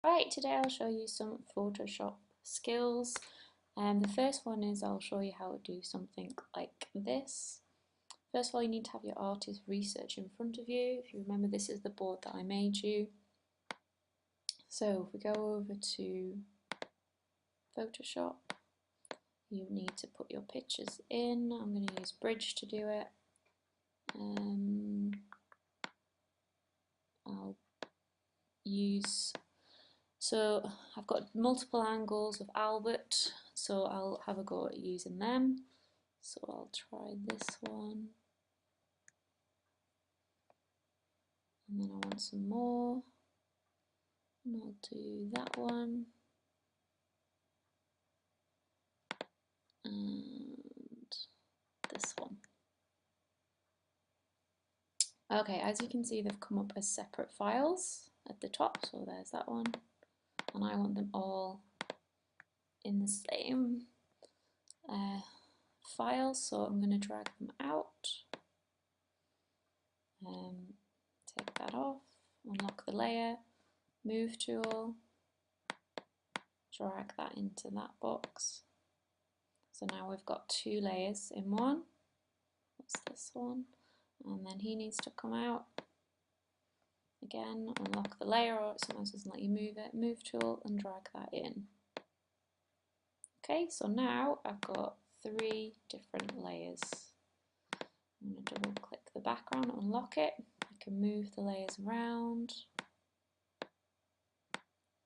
Right, today I'll show you some Photoshop skills. The first one is I'll show you how to do something like this. First of all, you need to have your artist research in front of you. If you remember, this is the board that I made you. So if we go over to Photoshop, you need to put your pictures in. I'm going to use Bridge to do it. I'll use So I've got multiple angles of Albert, so I'll have a go at using them. So I'll try this one, and then I want some more, and I'll do that one, and this one. Okay, as you can see, they've come up as separate files at the top, so there's that one, and I want them all in the same file, so I'm going to drag them out. Take that off, unlock the layer, move tool, drag that into that box. So now we've got two layers in one. What's this one? And then he needs to come out. Again, unlock the layer, or sometimes it doesn't let you move it. Move tool and drag that in. Okay, so now I've got three different layers. I'm going to double click the background, unlock it. I can move the layers around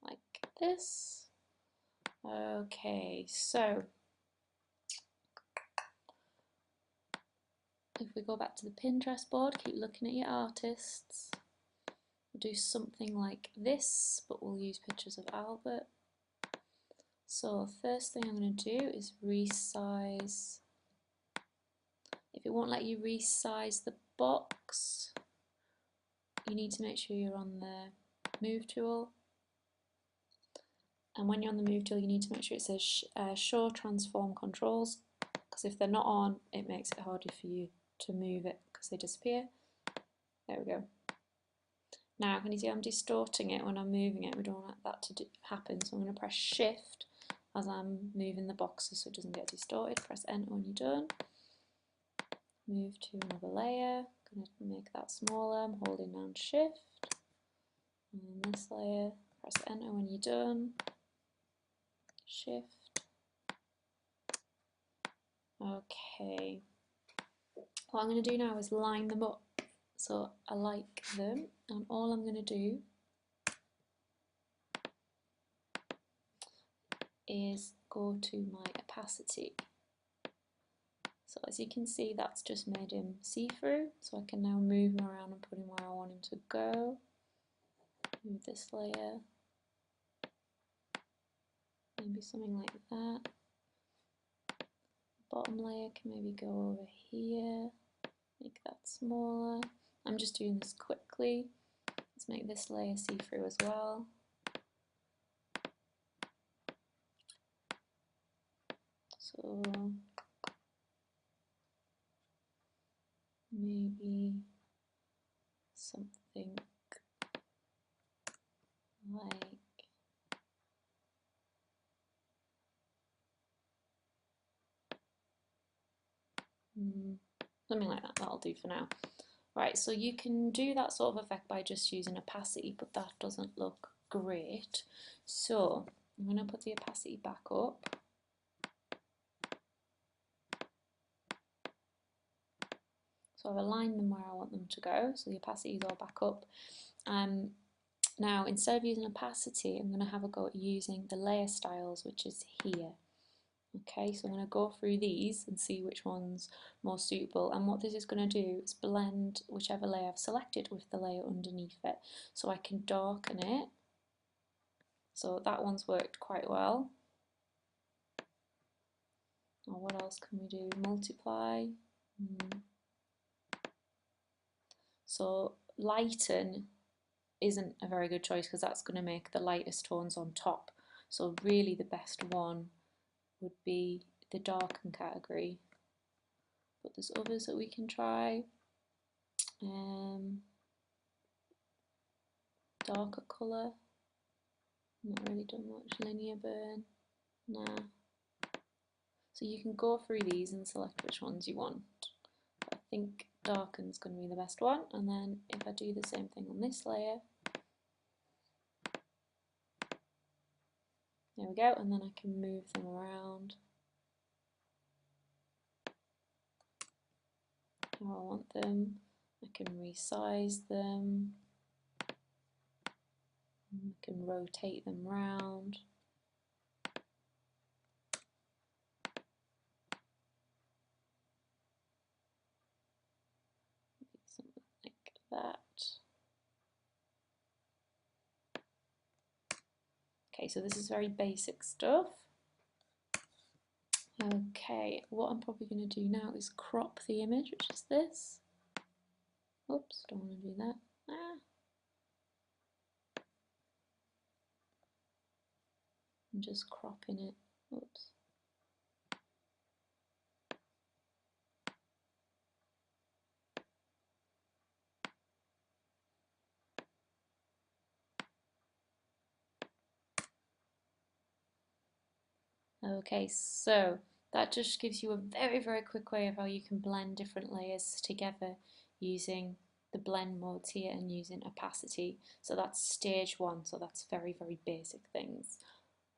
like this. Okay, so if we go back to the Pinterest board, keep looking at your artists. We'll do something like this, but we'll use pictures of Albert. So first thing I'm going to do is resize. If it won't let you resize the box, you need to make sure you're on the move tool. And when you're on the move tool, you need to make sure it says show transform controls, because if they're not on, it makes it harder for you to move it because they disappear. There we go. Now, can you see I'm distorting it when I'm moving it? We don't want that to happen, so I'm going to press Shift as I'm moving the boxes so it doesn't get distorted. Press Enter when you're done. Move to another layer. I'm going to make that smaller. I'm holding down Shift. And then this layer. Press Enter when you're done. Shift. Okay. What I'm going to do now is line them up. So I like them, and all I'm going to do is go to my opacity. So as you can see, that's just made him see-through, so I can now move him around and put him where I want him to go. Move this layer, maybe something like that. Bottom layer can maybe go over here, make that smaller. I'm just doing this quickly. Let's make this layer see-through as well. So maybe something like something like that. That'll do for now. Right, so you can do that sort of effect by just using opacity, but that doesn't look great. So I'm going to put the opacity back up. So I've aligned them where I want them to go, so the opacity is all back up. Now, instead of using opacity, I'm going to have a go at using the layer styles, which is here. Okay, so I'm going to go through these and see which one's more suitable, and what this is going to do is blend whichever layer I've selected with the layer underneath it, so I can darken it. So that one's worked quite well. Or what else can we do? Multiply. So lighten isn't a very good choice because that's going to make the lightest tones on top. So really the best one would be the darken category. But there's others that we can try. Darker colour. Not really done much linear burn. Nah. So you can go through these and select which ones you want. I think darken's going to be the best one, and then if I do the same thing on this layer, there we go, and then I can move them around how I want them. I can resize them, I can rotate them round. Something like that. Okay, so this is very basic stuff. Okay, what I'm probably going to do now is crop the image, which is this. Oops, don't want to do that. I'm just cropping it. Oops. Okay, so that just gives you a very quick way of how you can blend different layers together using the blend modes here and using opacity. So that's stage one, so that's very basic things.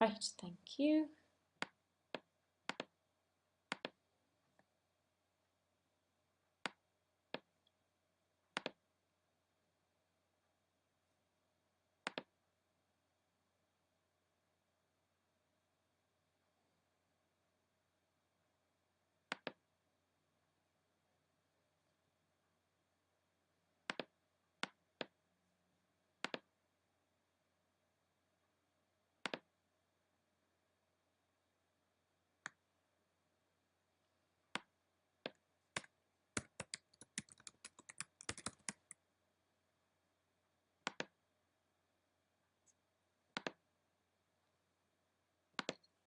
Right, thank you.